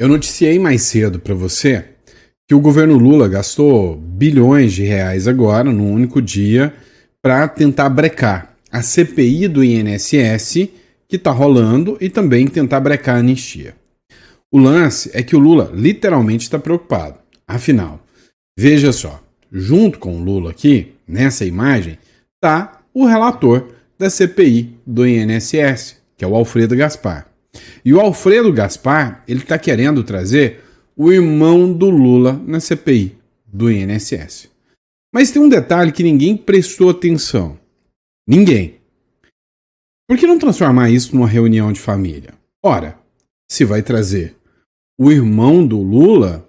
Eu noticiei mais cedo para você que o governo Lula gastou bilhões de reais agora, num único dia, para tentar brecar a CPI do INSS que está rolando e também tentar brecar a anistia. O lance é que o Lula literalmente está preocupado. Afinal, veja só, junto com o Lula aqui, nessa imagem, está o relator da CPI do INSS, que é o Alfredo Gaspar. E o Alfredo Gaspar, ele está querendo trazer o irmão do Lula na CPI do INSS. Mas tem um detalhe que ninguém prestou atenção. Ninguém. Por que não transformar isso numa reunião de família? Ora, se vai trazer o irmão do Lula,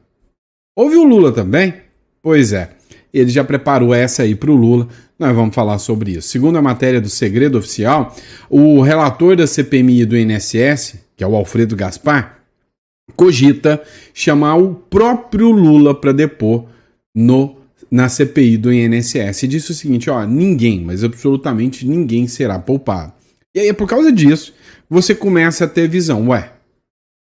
houve o Lula também? Pois é, ele já preparou essa aí para o Lula, nós vamos falar sobre isso. Segundo a matéria do Segredo Oficial, o relator da CPMI do INSS, que é o Alfredo Gaspar, cogita chamar o próprio Lula para depor na CPI do INSS. E disse o seguinte, ninguém, mas absolutamente ninguém será poupado. E aí, por causa disso, você começa a ter visão.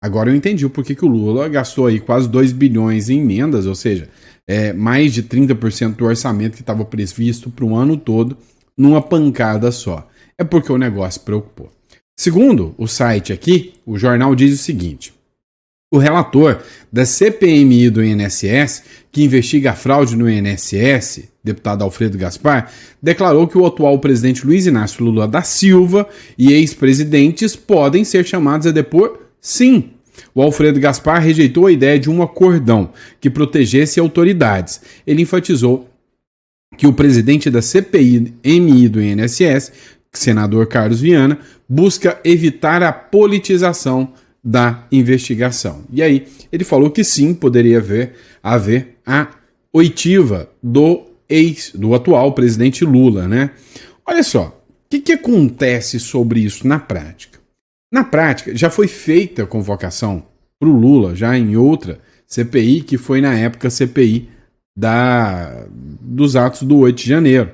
Agora eu entendi o porquê que o Lula gastou aí quase 2 bilhões em emendas, ou seja, mais de 30% do orçamento que estava previsto para o ano todo, numa pancada só. É porque o negócio preocupou. Segundo o site aqui, o jornal diz o seguinte: o relator da CPMI do INSS, que investiga a fraude no INSS, deputado Alfredo Gaspar, declarou que o atual presidente Luiz Inácio Lula da Silva e ex-presidentes podem ser chamados a depor, sim. O Alfredo Gaspar rejeitou a ideia de um acordão que protegesse autoridades. Ele enfatizou que o presidente da CPMI do INSS, senador Carlos Viana, busca evitar a politização da investigação. E aí, ele falou que sim, poderia haver a oitiva do atual presidente Lula, né? Olha só, o que acontece sobre isso na prática? Na prática, já foi feita a convocação para o Lula, já em outra CPI, que foi na época a CPI dos atos do 8 de janeiro.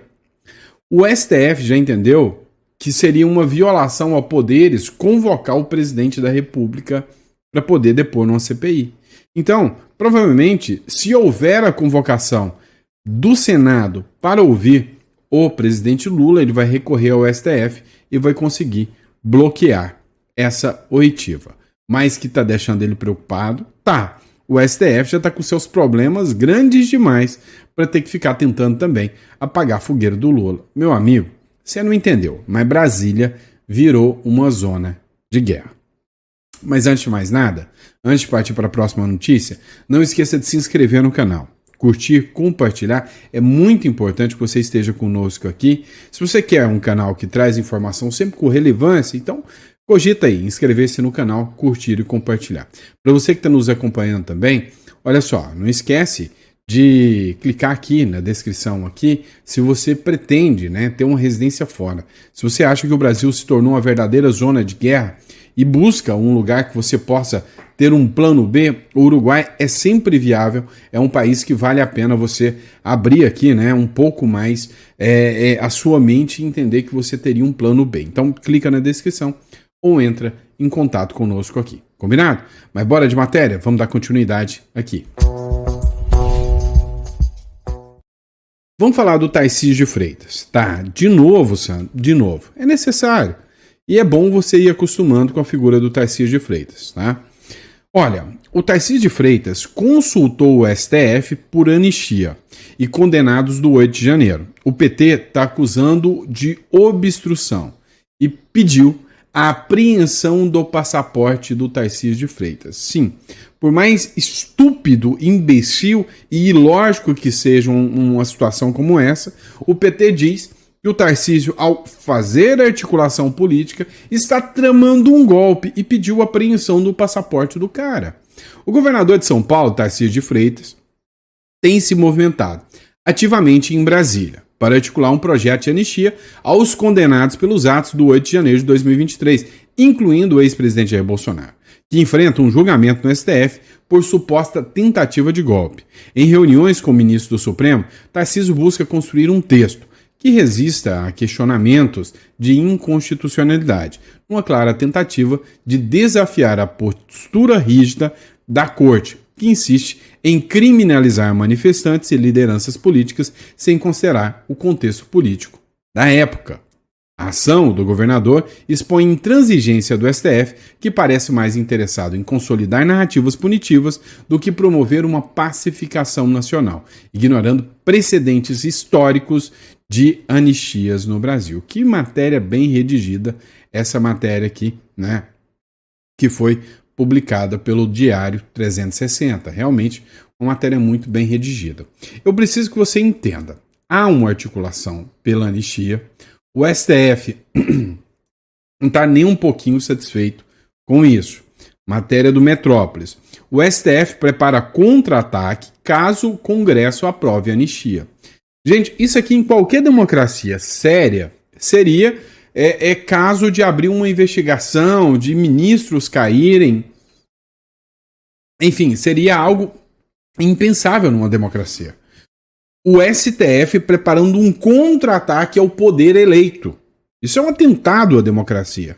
O STF já entendeu que seria uma violação a poderes convocar o presidente da República para poder depor numa CPI. Então, provavelmente, se houver a convocação do Senado para ouvir o presidente Lula, ele vai recorrer ao STF e vai conseguir bloquear essa oitiva. Mas que está deixando ele preocupado? Tá. O STF já está com seus problemas grandes demais para ter que ficar tentando também apagar a fogueira do Lula. Meu amigo, você não entendeu, mas Brasília virou uma zona de guerra. Mas antes de mais nada, antes de partir para a próxima notícia, não esqueça de se inscrever no canal, curtir, compartilhar. É muito importante que você esteja conosco aqui. Se você quer um canal que traz informação sempre com relevância, então cogita aí, inscrever-se no canal, curtir e compartilhar. Para você que está nos acompanhando também, olha só, não esquece de clicar aqui na descrição aqui se você pretende, ter uma residência fora. Se você acha que o Brasil se tornou uma verdadeira zona de guerra e busca um lugar que você possa ter um plano B, o Uruguai é sempre viável, é um país que vale a pena você abrir aqui um pouco mais a sua mente e entender que você teria um plano B. Então clica na descrição ou entra em contato conosco aqui. Combinado? Mas bora de matéria? Vamos dar continuidade aqui. Vamos falar do Tarcísio de Freitas. Tá, de novo, Sandro, de novo. É necessário. E é bom você ir acostumando com a figura do Tarcísio de Freitas, tá? Olha, o Tarcísio de Freitas consultou o STF por anistia e condenados do 8 de janeiro. O PT está acusando de obstrução e pediu a apreensão do passaporte do Tarcísio de Freitas. Sim, por mais estúpido, imbecil e ilógico que seja uma situação como essa, o PT diz que o Tarcísio, ao fazer a articulação política, está tramando um golpe e pediu a apreensão do passaporte do cara. O governador de São Paulo, Tarcísio de Freitas, tem se movimentado ativamente em Brasília para articular um projeto de anistia aos condenados pelos atos do 8 de janeiro de 2023, incluindo o ex-presidente Jair Bolsonaro, que enfrenta um julgamento no STF por suposta tentativa de golpe. Em reuniões com o ministro do Supremo, Tarcísio busca construir um texto que resista a questionamentos de inconstitucionalidade, uma clara tentativa de desafiar a postura rígida da corte, que insiste em criminalizar manifestantes e lideranças políticas sem considerar o contexto político da época. A ação do governador expõe a intransigência do STF, que parece mais interessado em consolidar narrativas punitivas do que promover uma pacificação nacional, ignorando precedentes históricos de anistias no Brasil. Que matéria bem redigida essa matéria aqui, né? Que foi publicada pelo Diário 360. Realmente uma matéria muito bem redigida. Eu preciso que você entenda. Há uma articulação pela anistia. O STF não está nem um pouquinho satisfeito com isso. Matéria do Metrópolis. O STF prepara contra-ataque caso o Congresso aprove a anistia. Gente, isso aqui em qualquer democracia séria seria caso de abrir uma investigação, de ministros caírem. Enfim, seria algo impensável numa democracia. O STF preparando um contra-ataque ao poder eleito. Isso é um atentado à democracia.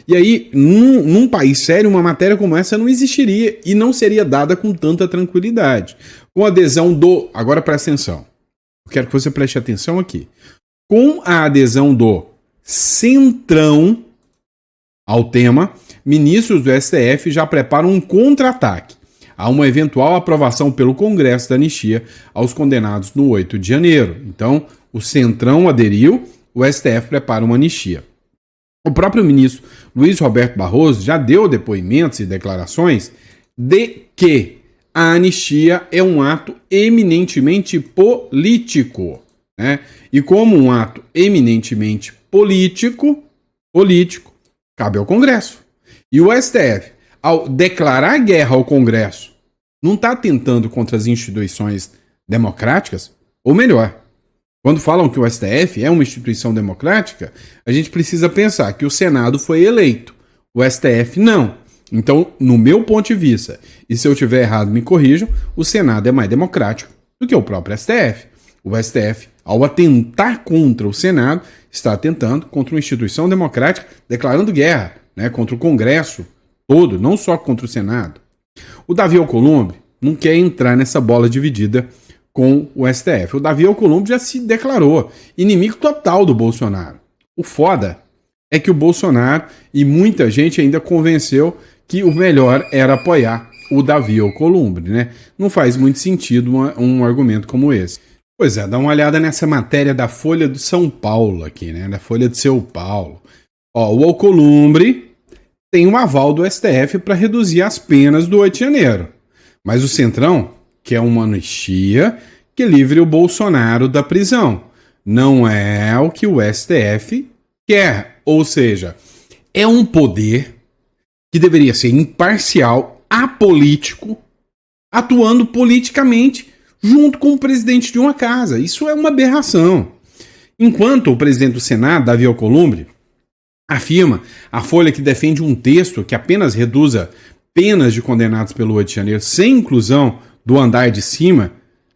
E aí, num país sério, uma matéria como essa não existiria e não seria dada com tanta tranquilidade. Com a adesão do... Agora presta atenção. Eu quero que você preste atenção aqui. Com a adesão do Centrão ao tema, ministros do STF já preparam um contra-ataque a uma eventual aprovação pelo Congresso da anistia aos condenados no 8 de janeiro. Então, o Centrão aderiu, o STF prepara uma anistia. O próprio ministro Luiz Roberto Barroso já deu depoimentos e declarações de que a anistia é um ato eminentemente político, né? E como um ato eminentemente político, cabe ao Congresso. E o STF, ao declarar guerra ao Congresso, não está atentando contra as instituições democráticas? Ou melhor, quando falam que o STF é uma instituição democrática, a gente precisa pensar que o Senado foi eleito, o STF não. Então, no meu ponto de vista, e se eu estiver errado me corrijam, o Senado é mais democrático do que o próprio STF. O STF, ao atentar contra o Senado, está atentando contra uma instituição democrática, declarando guerra, né, contra o Congresso todo, não só contra o Senado. O Davi Alcolumbre não quer entrar nessa bola dividida com o STF. O Davi Alcolumbre já se declarou inimigo total do Bolsonaro. O foda é que o Bolsonaro e muita gente ainda convenceu que o melhor era apoiar o Davi Alcolumbre, né? Não faz muito sentido um argumento como esse. Pois é, dá uma olhada nessa matéria da Folha de São Paulo aqui, né? Da Folha de São Paulo. Ó, o Alcolumbre tem um aval do STF para reduzir as penas do 8 de janeiro. Mas o Centrão quer uma anistia que livre o Bolsonaro da prisão. Não é o que o STF quer. Ou seja, é um poder que deveria ser imparcial, apolítico, atuando politicamente junto com o presidente de uma casa. Isso é uma aberração. Enquanto o presidente do Senado, Davi Alcolumbre, afirma a Folha que defende um texto que apenas reduza penas de condenados pelo 8 de janeiro sem inclusão do andar de cima,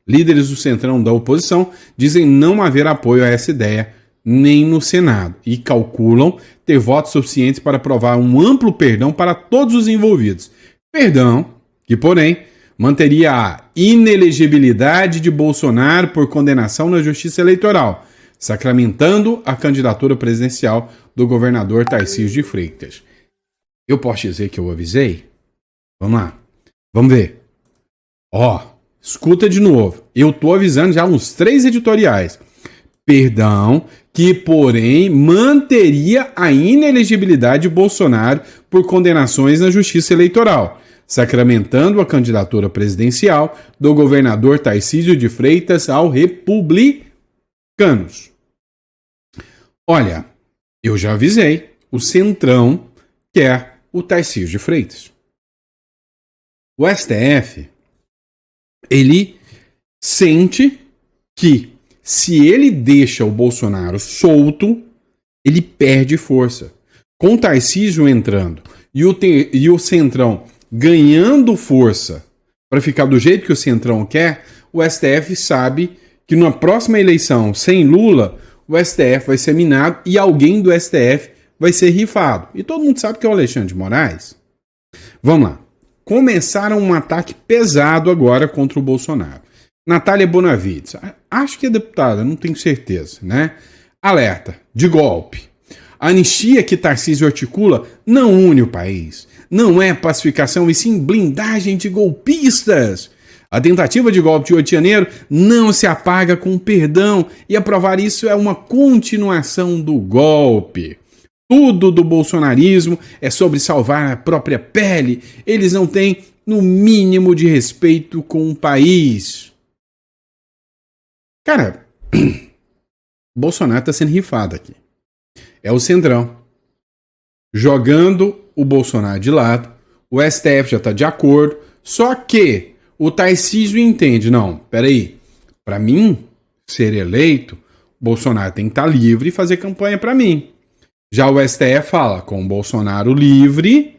líderes do Centrão da oposição dizem não haver apoio a essa ideia nem no Senado e calculam ter votos suficientes para aprovar um amplo perdão para todos os envolvidos. Perdão que, porém, manteria a inelegibilidade de Bolsonaro por condenação na Justiça Eleitoral, sacramentando a candidatura presidencial do governador Tarcísio de Freitas. Eu posso dizer que eu avisei? Vamos lá. Vamos ver. Ó, escuta de novo. Eu tô avisando já uns 3 editoriais. Perdão que, porém, manteria a inelegibilidade de Bolsonaro por condenações na Justiça Eleitoral, sacramentando a candidatura presidencial do governador Tarcísio de Freitas ao Republicanos. Olha, eu já avisei, o Centrão quer o Tarcísio de Freitas. O STF, ele sente que se ele deixa o Bolsonaro solto, ele perde força. Com o Tarcísio entrando e o Centrão ganhando força para ficar do jeito que o Centrão quer, o STF sabe que na próxima eleição sem Lula, o STF vai ser minado e alguém do STF vai ser rifado. E todo mundo sabe que é o Alexandre de Moraes. Vamos lá. começaram um ataque pesado agora contra o Bolsonaro. Natália Bonavides, acho que é deputada, não tenho certeza, né? Alerta, de golpe. A anistia que Tarcísio articula não une o país. Não é pacificação e sim blindagem de golpistas. A tentativa de golpe de 8 de janeiro não se apaga com perdão e aprovar isso é uma continuação do golpe. Tudo do bolsonarismo é sobre salvar a própria pele. Eles não têm no mínimo de respeito com o país. Cara, Bolsonaro está sendo rifado aqui. É o Centrão jogando o Bolsonaro de lado. O STF já está de acordo. Só que o Tarcísio entende, não, peraí, para mim ser eleito, Bolsonaro tem que estar livre e fazer campanha para mim. Já o STF fala, com o Bolsonaro livre,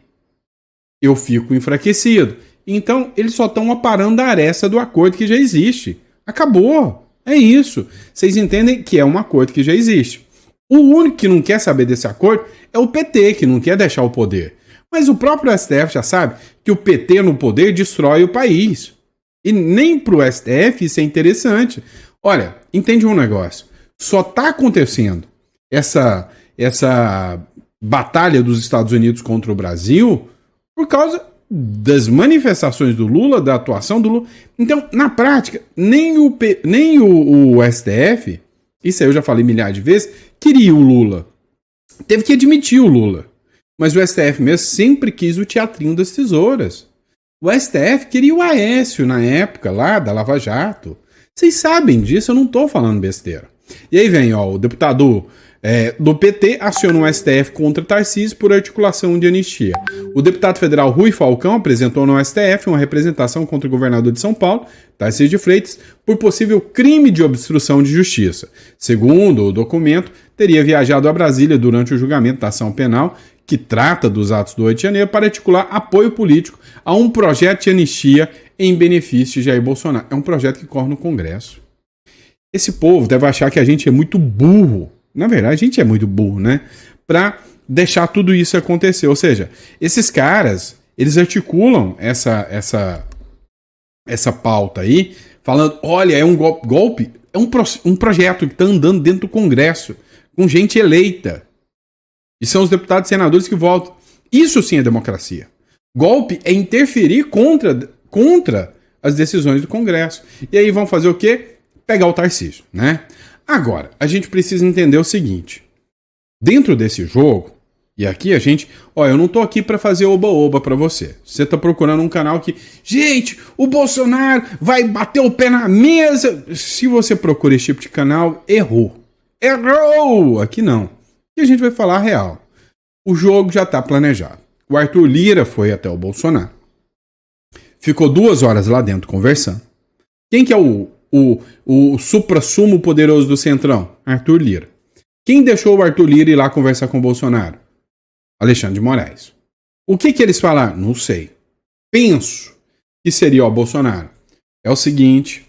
eu fico enfraquecido. Então, eles só estão aparando a aresta do acordo que já existe. Acabou. É isso. Vocês entendem que é um acordo que já existe. O único que não quer saber desse acordo é o PT, que não quer deixar o poder. Mas o próprio STF já sabe que o PT no poder destrói o país. E nem para o STF isso é interessante. Olha, entende um negócio. Só está acontecendo essa batalha dos Estados Unidos contra o Brasil por causa das manifestações do Lula, da atuação do Lula. Então, na prática, nem o STF, isso aí eu já falei milhares de vezes, queria o Lula. Teve que admitir o Lula. Mas o STF mesmo sempre quis o teatrinho das tesouras. O STF queria o Aécio na época lá da Lava Jato. Vocês sabem disso, eu não estou falando besteira. E aí vem, ó, o deputado do PT acionou o STF contra Tarcísio por articulação de anistia. O deputado federal Rui Falcão apresentou no STF uma representação contra o governador de São Paulo, Tarcísio de Freitas, por possível crime de obstrução de justiça. Segundo o documento, teria viajado a Brasília durante o julgamento da ação penal que trata dos atos do 8 de janeiro para articular apoio político a um projeto de anistia em benefício de Jair Bolsonaro. É um projeto que corre no Congresso. Esse povo deve achar que a gente é muito burro. Na verdade, a gente é muito burro, né? Para deixar tudo isso acontecer. Ou seja, esses caras, eles articulam essa pauta aí, falando, olha, é um golpe, é um projeto que está andando dentro do Congresso, com gente eleita. E são os deputados e senadores que votam. Isso sim é democracia. Golpe é interferir contra as decisões do Congresso. E aí vão fazer o quê? Pegar o Tarcísio, né? Agora, a gente precisa entender o seguinte. Dentro desse jogo, e aqui a gente... Ó, eu não tô aqui para fazer oba-oba para você. Você tá procurando um canal que... Gente, o Bolsonaro vai bater o pé na mesa. Se você procura esse tipo de canal, errou. Errou! Aqui não. E a gente vai falar a real. O jogo já tá planejado. O Arthur Lira foi até o Bolsonaro. Ficou 2 horas lá dentro conversando. Quem que é o supra-sumo poderoso do Centrão? Arthur Lira. Quem deixou o Arthur Lira ir lá conversar com o Bolsonaro? Alexandre de Moraes. O que eles falaram? Não sei. Penso que seria o Bolsonaro. É o seguinte,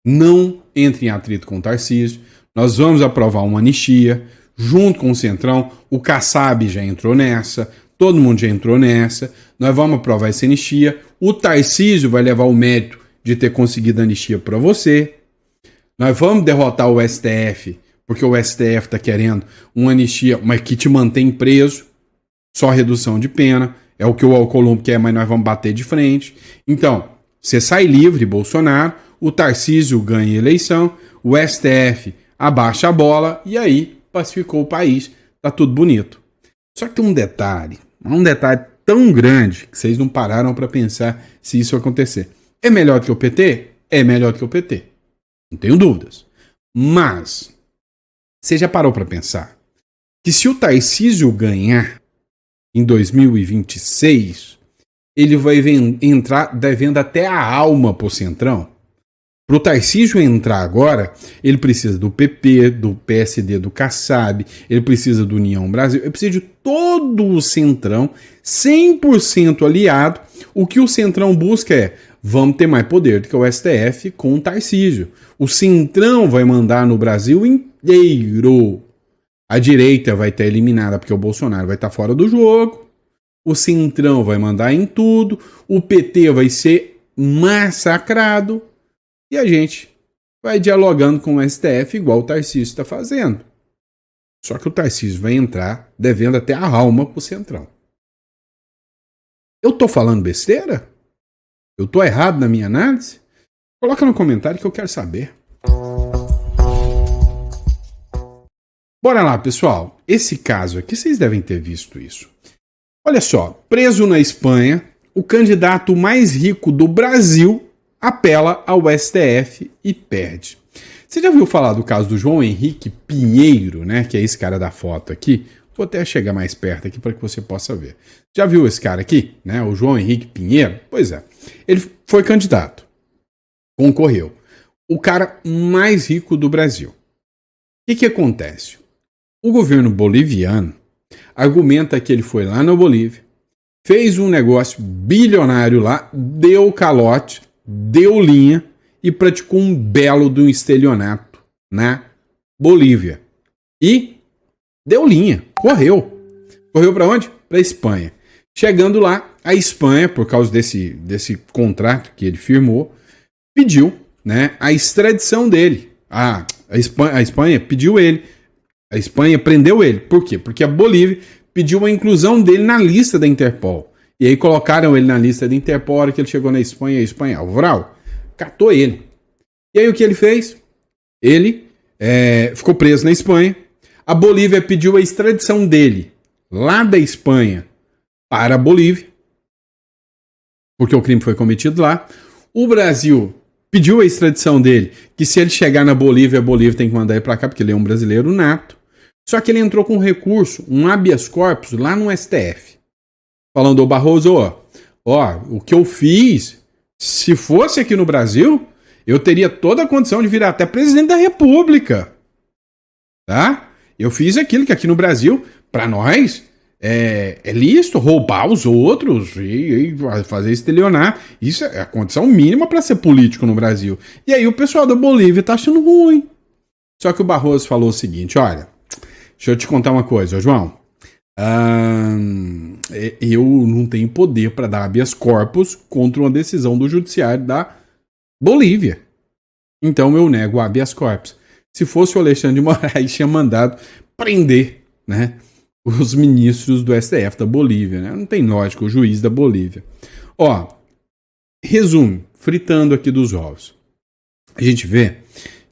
não entre em atrito com o Tarcísio, nós vamos aprovar uma anistia, junto com o Centrão, o Kassab já entrou nessa, todo mundo já entrou nessa, nós vamos aprovar essa anistia, o Tarcísio vai levar o mérito de ter conseguido a anistia para você, nós vamos derrotar o STF, porque o STF está querendo uma anistia, mas que te mantém preso, só redução de pena, é o que o Alcolumbre quer, mas nós vamos bater de frente. Então, você sai livre, Bolsonaro, o Tarcísio ganha a eleição, o STF abaixa a bola e aí pacificou o país, tá tudo bonito. Só que tem um detalhe tão grande que vocês não pararam para pensar se isso acontecer. É melhor que o PT? É melhor que o PT. Não tenho dúvidas. Mas, você já parou para pensar que se o Tarcísio ganhar em 2026, ele vai entrar devendo até a alma pro Centrão? Para o Tarcísio entrar agora, ele precisa do PP, do PSD, do Kassab, ele precisa do União Brasil, ele precisa de todo o Centrão, 100% aliado. O que o Centrão busca é, vamos ter mais poder do que o STF com o Tarcísio. O Centrão vai mandar no Brasil inteiro. A direita vai estar eliminada porque o Bolsonaro vai estar fora do jogo. o Centrão vai mandar em tudo, o PT vai ser massacrado e a gente vai dialogando com o STF igual o Tarcísio está fazendo. Só que o Tarcísio vai entrar devendo até a alma pro Centrão. Eu tô falando besteira? Eu tô errado na minha análise? Coloca no comentário que eu quero saber. Bora lá, pessoal. Esse caso aqui, vocês devem ter visto isso. Olha só, preso na Espanha, o candidato mais rico do Brasil apela ao STF e perde. Você já ouviu falar do caso do João Henrique Pinheiro, né? Que é esse cara da foto aqui. Vou até chegar mais perto aqui para que você possa ver. Já viu esse cara aqui, né? O João Henrique Pinheiro? Pois é. Ele foi candidato. Concorreu. O cara mais rico do Brasil. O que acontece? O governo boliviano argumenta que ele foi lá na Bolívia, fez um negócio bilionário lá, deu calote, deu linha e praticou um belo de um estelionato na Bolívia. E deu linha, correu. Correu para onde? Para a Espanha. Chegando lá, a Espanha, por causa desse contrato que ele firmou, pediu, né, a extradição dele. A Espanha pediu ele. A Espanha prendeu ele. Por quê? Porque a Bolívia pediu a inclusão dele na lista da Interpol. E aí colocaram ele na lista da Interpol. A hora que ele chegou na Espanha, a Espanha, Alvral, catou ele. E aí o que ele fez? Ele ficou preso na Espanha. A Bolívia pediu a extradição dele lá da Espanha para a Bolívia, porque o crime foi cometido lá. O Brasil pediu a extradição dele, que se ele chegar na Bolívia, a Bolívia tem que mandar ele para cá, porque ele é um brasileiro nato. Só que ele entrou com um recurso, um habeas corpus, lá no STF. Falando, ô Barroso, ó, o que eu fiz, se fosse aqui no Brasil, eu teria toda a condição de virar até presidente da República. Tá? Eu fiz aquilo que aqui no Brasil, para nós, é lícito roubar os outros e fazer estelionar. Isso é a condição mínima para ser político no Brasil. E aí o pessoal da Bolívia tá achando ruim. Só que o Barroso falou o seguinte, olha, deixa eu te contar uma coisa, João. Eu não tenho poder para dar habeas corpus contra uma decisão do judiciário da Bolívia. Então eu nego o habeas corpus. Se fosse o Alexandre de Moraes, tinha mandado prender, né, os ministros do STF da Bolívia. Né? Não tem lógica, o juiz da Bolívia. Ó, resumo, fritando aqui dos ovos. A gente vê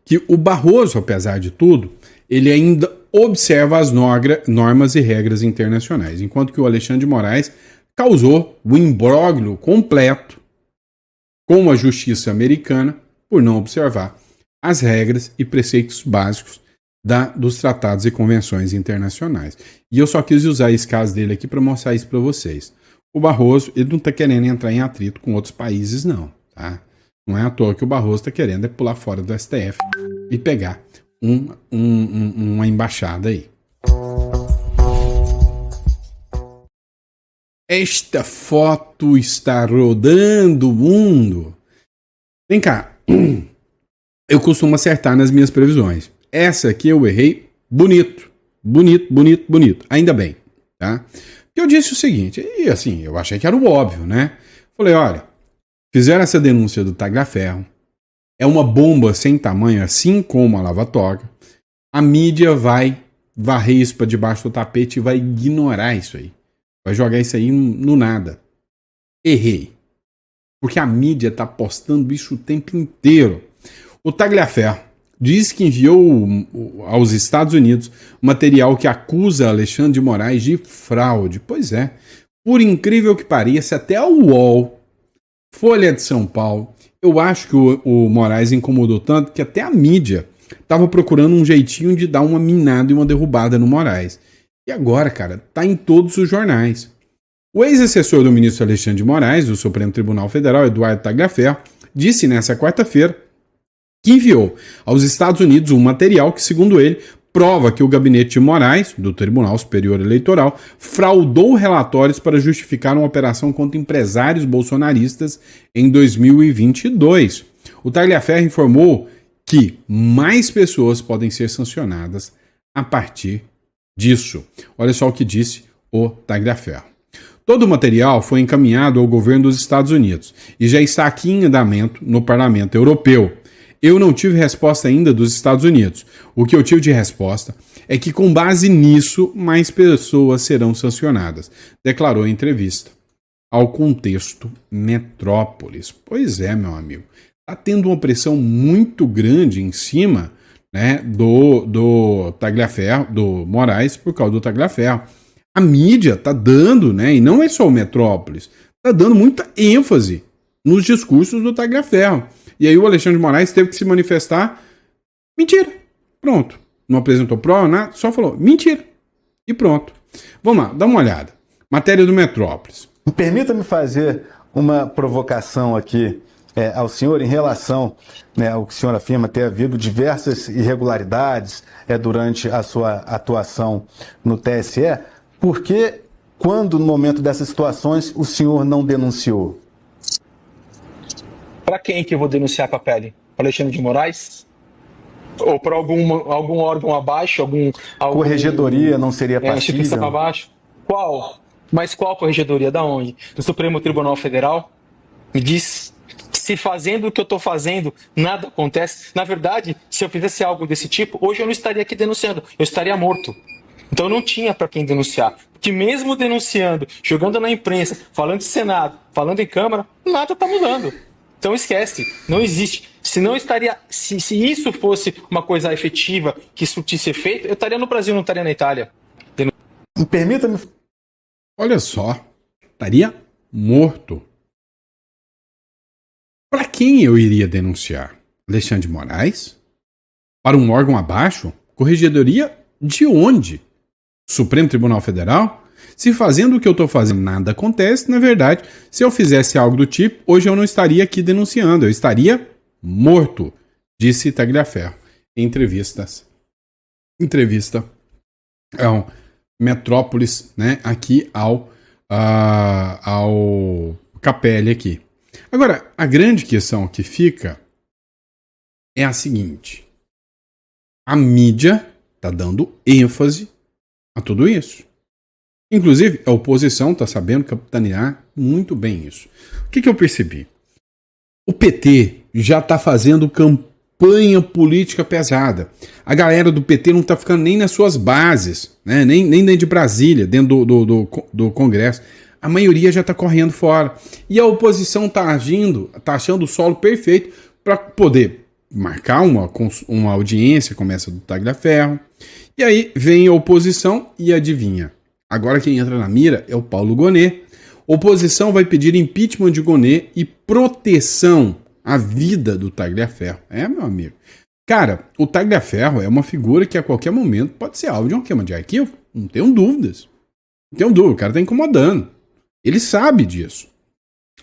que o Barroso, apesar de tudo, ele ainda observa as normas e regras internacionais, enquanto que o Alexandre de Moraes causou o imbróglio completo com a justiça americana por não observar as regras e preceitos básicos dos tratados e convenções internacionais. E eu só quis usar esse caso dele aqui para mostrar isso para vocês. O Barroso, ele não está querendo entrar em atrito com outros países, não. Tá? Não é à toa que o Barroso está querendo pular fora do STF e pegar uma embaixada aí. Esta foto está rodando o mundo. Vem cá. Eu costumo acertar nas minhas previsões. Essa aqui eu errei bonito. Bonito. Ainda bem. Tá? Eu disse o seguinte, e assim, eu achei que era o óbvio, né? Falei, olha, fizeram essa denúncia do Tagliaferro. É uma bomba sem tamanho, assim como a Lava Toga. A mídia vai varrer isso para debaixo do tapete e vai ignorar isso aí. Vai jogar isso aí no nada. Errei. Porque a mídia tá postando isso o tempo inteiro. O Tagliaferro diz que enviou aos Estados Unidos material que acusa Alexandre de Moraes de fraude. Pois é. Por incrível que pareça, até o UOL, Folha de São Paulo, eu acho que o Moraes incomodou tanto que até a mídia estava procurando um jeitinho de dar uma minada e uma derrubada no Moraes. E agora, cara, tá em todos os jornais. O ex-assessor do ministro Alexandre de Moraes, do Supremo Tribunal Federal, Eduardo Tagliaferro, disse nessa quarta-feira que enviou aos Estados Unidos um material que, segundo ele, prova que o gabinete de Moraes, do Tribunal Superior Eleitoral, fraudou relatórios para justificar uma operação contra empresários bolsonaristas em 2022. O Tagliaferro informou que mais pessoas podem ser sancionadas a partir disso. Olha só o que disse o Tagliaferro. Todo o material foi encaminhado ao governo dos Estados Unidos e já está aqui em andamento no Parlamento Europeu. Eu não tive resposta ainda dos Estados Unidos. O que eu tive de resposta é que, com base nisso, mais pessoas serão sancionadas, declarou em entrevista ao Contexto Metrópolis. Pois é, meu amigo. Está tendo uma pressão muito grande em cima, né, do Tagliaferro, do Moraes, por causa do Tagliaferro. A mídia está dando, né, e não é só o Metrópolis, está dando muita ênfase nos discursos do Tagliaferro. E aí o Alexandre de Moraes teve que se manifestar. Mentira. Pronto. Não apresentou prova, nada, só falou mentira. E pronto. Vamos lá, dá uma olhada. Matéria do Metrópolis. Permita-me fazer uma provocação aqui ao senhor em relação, né, ao que o senhor afirma ter havido diversas irregularidades durante a sua atuação no TSE. Por que, quando no momento dessas situações, o senhor não denunciou? Para quem que eu vou denunciar, Capelli? Para Alexandre de Moraes? Ou para algum órgão abaixo? Corregedoria não seria passível? Instituição abaixo? Qual? Mas qual corregedoria? Da onde? Do Supremo Tribunal Federal? Me diz. Se fazendo o que eu estou fazendo, nada acontece. Na verdade, se eu fizesse algo desse tipo, hoje eu não estaria aqui denunciando. Eu estaria morto. Então não tinha para quem denunciar. Porque mesmo denunciando, jogando na imprensa, falando de Senado, falando em Câmara, nada está mudando. Então esquece, não existe. Se não estaria, se isso fosse uma coisa efetiva, que surtisse efeito, eu estaria no Brasil, não estaria na Itália. Permita-me. Olha só, estaria morto. Para quem eu iria denunciar? Alexandre de Moraes? Para um órgão abaixo? Corregedoria de onde? Supremo Tribunal Federal? Se fazendo o que eu estou fazendo nada acontece, na verdade, se eu fizesse algo do tipo, hoje eu não estaria aqui denunciando, eu estaria morto, disse Tagliaferro em entrevista ao Metrópolis, né, aqui ao Capelli aqui. Agora, a grande questão que fica é a seguinte: a mídia está dando ênfase a tudo isso. Inclusive, a oposição está sabendo capitanear muito bem isso. O que eu percebi? O PT já está fazendo campanha política pesada. A galera do PT não está ficando nem nas suas bases, né? nem dentro de Brasília, dentro do Congresso. A maioria já está correndo fora. E a oposição está achando o solo perfeito para poder marcar uma audiência, começa do Tagliaferro. E aí vem a oposição e adivinha. Agora quem entra na mira é o Paulo Gonet. Oposição vai pedir impeachment de Gonet e proteção à vida do Tagliaferro. É, meu amigo. Cara, o Tagliaferro é uma figura que a qualquer momento pode ser alvo de uma queima de arquivo. Não tenho dúvidas. Não tenho dúvida. O cara está incomodando. Ele sabe disso.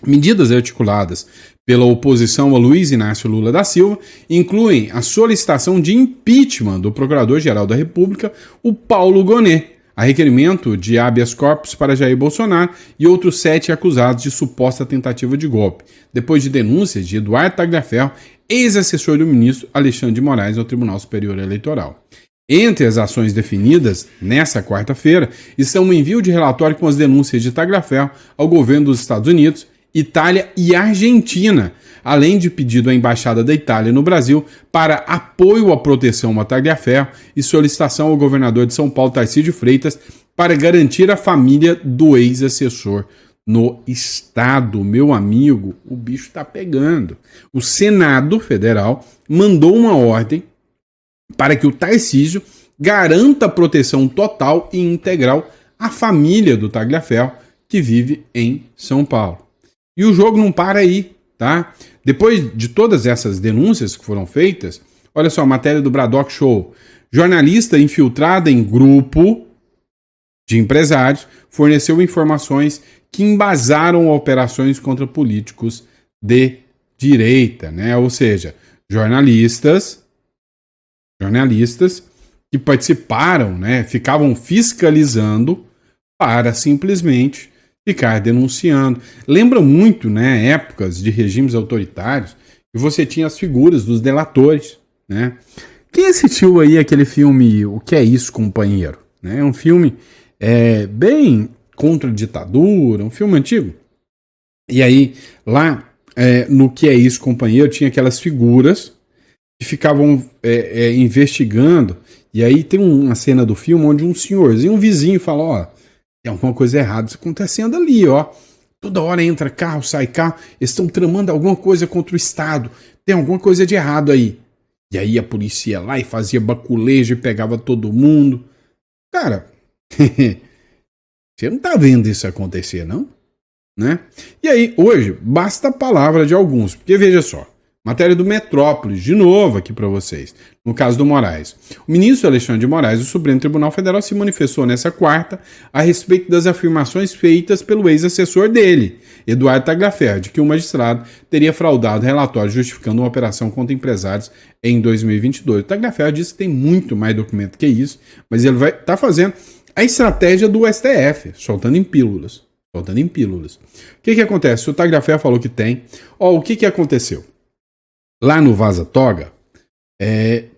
Medidas articuladas pela oposição a Luiz Inácio Lula da Silva incluem a solicitação de impeachment do Procurador-Geral da República, o Paulo Gonet, a requerimento de habeas corpus para Jair Bolsonaro e outros 7 acusados de suposta tentativa de golpe, depois de denúncias de Eduardo Tagliaferro, ex-assessor do ministro Alexandre de Moraes ao Tribunal Superior Eleitoral. Entre as ações definidas nesta quarta-feira estão o envio de relatório com as denúncias de Tagliaferro ao governo dos Estados Unidos, Itália e Argentina, além de pedido à Embaixada da Itália no Brasil para apoio à proteção a Tagliaferro e solicitação ao governador de São Paulo, Tarcísio de Freitas, para garantir a família do ex-assessor no estado. Meu amigo, o bicho está pegando. O Senado Federal mandou uma ordem para que o Tarcísio garanta proteção total e integral à família do Tagliaferro, que vive em São Paulo. E o jogo não para aí, tá? Depois de todas essas denúncias que foram feitas, olha só a matéria do Braddock Show. Jornalista infiltrada em grupo de empresários forneceu informações que embasaram operações contra políticos de direita, né? Ou seja, jornalistas que participaram, né? Ficavam fiscalizando para simplesmente ficar denunciando. Lembra muito, né, épocas de regimes autoritários, que você tinha as figuras dos delatores, né? Quem assistiu aí aquele filme O Que É Isso, Companheiro? Né? É um filme bem contra a ditadura, um filme antigo. E aí, lá no Que É Isso, Companheiro, tinha aquelas figuras que ficavam investigando. E aí tem uma cena do filme onde um senhorzinho, um vizinho, fala: ó, tem alguma coisa errada acontecendo ali, ó. Toda hora entra carro, sai carro, eles estão tramando alguma coisa contra o Estado, tem alguma coisa de errado aí. E aí a polícia ia lá e fazia baculejo e pegava todo mundo. Cara, você não tá vendo isso acontecer, não? Né? E aí, hoje, basta a palavra de alguns, porque veja só, matéria do Metrópolis, de novo aqui para vocês, no caso do Moraes. O ministro Alexandre de Moraes do Supremo Tribunal Federal se manifestou nessa quarta a respeito das afirmações feitas pelo ex-assessor dele, Eduardo Tagliaferro, de que o magistrado teria fraudado relatório justificando uma operação contra empresários em 2022. O Tagliaferro disse que tem muito mais documento que isso, mas ele vai estar fazendo a estratégia do STF, soltando em pílulas. O que acontece? O Tagliaferro falou que tem. Ó, o que aconteceu? Lá no Vaza Toga,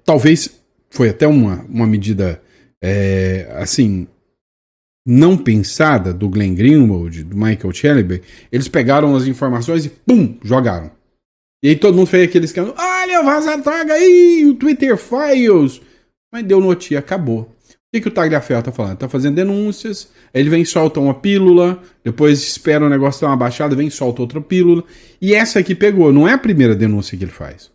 talvez foi até uma medida assim, não pensada do Glenn Greenwald, do Michael Chelliber. Eles pegaram as informações e pum, jogaram. E aí todo mundo fez aquele escândalo: olha o Vaza Toga aí, o Twitter Files. Mas deu notícia, acabou. O que o Tagliaferro tá falando? Tá fazendo denúncias, ele vem e solta uma pílula, depois espera o negócio dar uma baixada, vem e solta outra pílula. E essa aqui pegou, não é a primeira denúncia que ele faz,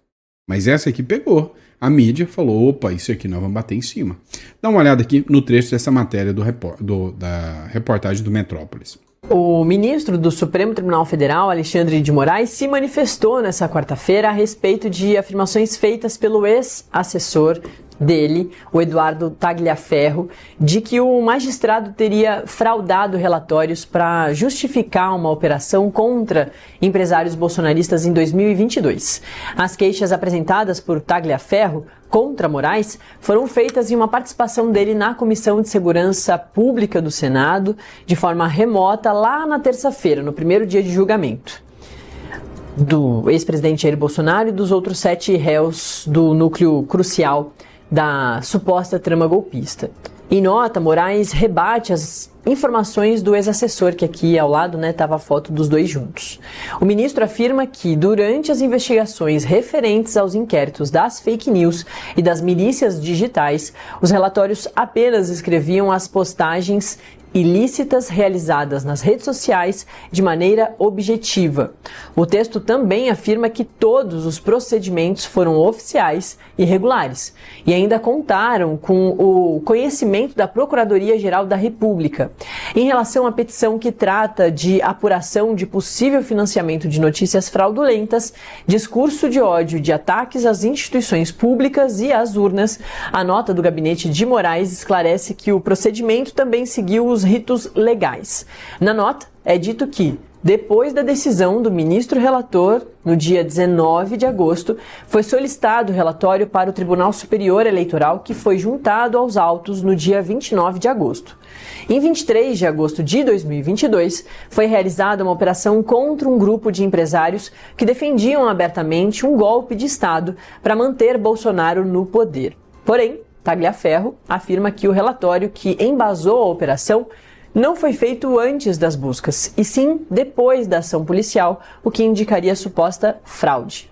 mas essa aqui pegou. A mídia falou: opa, isso aqui nós vamos bater em cima. Dá uma olhada aqui no trecho dessa matéria da reportagem do Metrópolis. O ministro do Supremo Tribunal Federal, Alexandre de Moraes, se manifestou nessa quarta-feira a respeito de afirmações feitas pelo ex-assessor dele, o Eduardo Tagliaferro, de que o magistrado teria fraudado relatórios para justificar uma operação contra empresários bolsonaristas em 2022. As queixas apresentadas por Tagliaferro contra Moraes foram feitas em uma participação dele na Comissão de Segurança Pública do Senado, de forma remota, lá na terça-feira, no primeiro dia de julgamento do ex-presidente Jair Bolsonaro e dos outros 7 réus do núcleo crucial da suposta trama golpista. Em nota, Moraes rebate as informações do ex-assessor, que aqui ao lado estava a foto dos dois juntos. O ministro afirma que, durante as investigações referentes aos inquéritos das fake news e das milícias digitais, os relatórios apenas escreviam as postagens ilícitas realizadas nas redes sociais de maneira objetiva. O texto também afirma que todos os procedimentos foram oficiais e regulares e ainda contaram com o conhecimento da Procuradoria-Geral da República. Em relação à petição que trata de apuração de possível financiamento de notícias fraudulentas, discurso de ódio, de ataques às instituições públicas e às urnas, a nota do gabinete de Moraes esclarece que o procedimento também seguiu os ritos legais. Na nota, é dito que, depois da decisão do ministro relator, no dia 19 de agosto, foi solicitado o relatório para o Tribunal Superior Eleitoral, que foi juntado aos autos no dia 29 de agosto. Em 23 de agosto de 2022, foi realizada uma operação contra um grupo de empresários que defendiam abertamente um golpe de Estado para manter Bolsonaro no poder. Porém, Tagliaferro afirma que o relatório que embasou a operação não foi feito antes das buscas, e sim depois da ação policial, o que indicaria suposta fraude.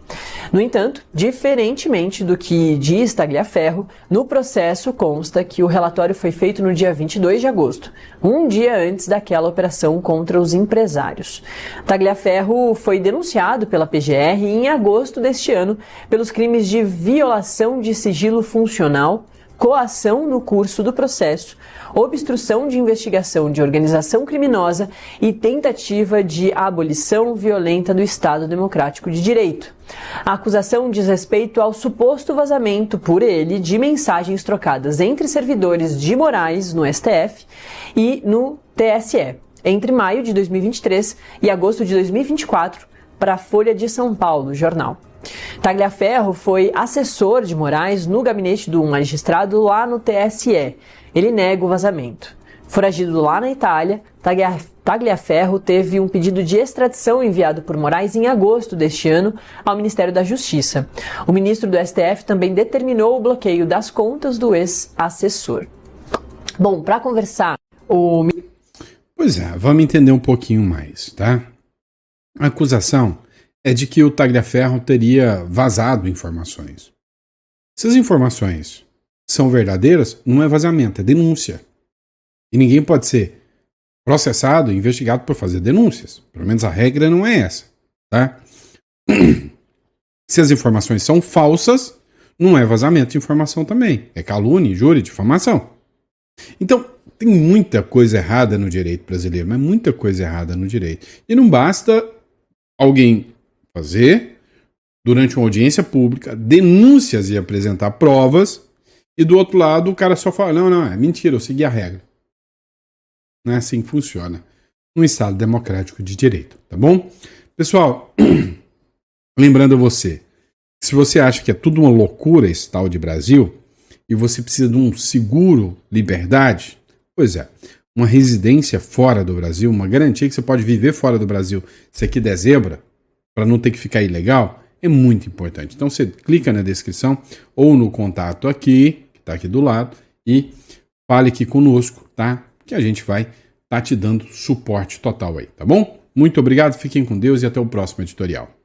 No entanto, diferentemente do que diz Tagliaferro, no processo consta que o relatório foi feito no dia 22 de agosto, um dia antes daquela operação contra os empresários. Tagliaferro foi denunciado pela PGR em agosto deste ano pelos crimes de violação de sigilo funcional, coação no curso do processo, obstrução de investigação de organização criminosa e tentativa de abolição violenta do Estado Democrático de Direito. A acusação diz respeito ao suposto vazamento por ele de mensagens trocadas entre servidores de Moraes no STF e no TSE, entre maio de 2023 e agosto de 2024, para a Folha de São Paulo, jornal. Tagliaferro foi assessor de Moraes no gabinete do magistrado lá no TSE. Ele nega o vazamento. Foragido lá na Itália, Tagliaferro teve um pedido de extradição enviado por Moraes em agosto deste ano ao Ministério da Justiça. O ministro do STF também determinou o bloqueio das contas do ex-assessor. Bom, para conversar, Pois é, vamos entender um pouquinho mais, tá? A acusação é de que o Tagliaferro teria vazado informações. Se as informações são verdadeiras, não é vazamento, é denúncia. E ninguém pode ser processado e investigado por fazer denúncias. Pelo menos a regra não é essa, tá? Se as informações são falsas, não é vazamento de informação também. É calúnia, injúria, difamação. Então, tem muita coisa errada no direito brasileiro, mas muita coisa errada no direito. E não basta alguém fazer, durante uma audiência pública, denúncias e apresentar provas, e do outro lado o cara só fala, não, é mentira, eu segui a regra. Não é assim que funciona num Estado democrático de direito, tá bom? Pessoal, lembrando a você, se você acha que é tudo uma loucura esse tal de Brasil, e você precisa de um seguro liberdade, pois é, uma residência fora do Brasil, uma garantia que você pode viver fora do Brasil se aqui der zebra, para não ter que ficar ilegal, é muito importante. Então você clica na descrição ou no contato aqui, que está aqui do lado, e fale aqui conosco, tá? Que a gente vai estar te dando suporte total aí, tá bom? Muito obrigado, fiquem com Deus e até o próximo editorial.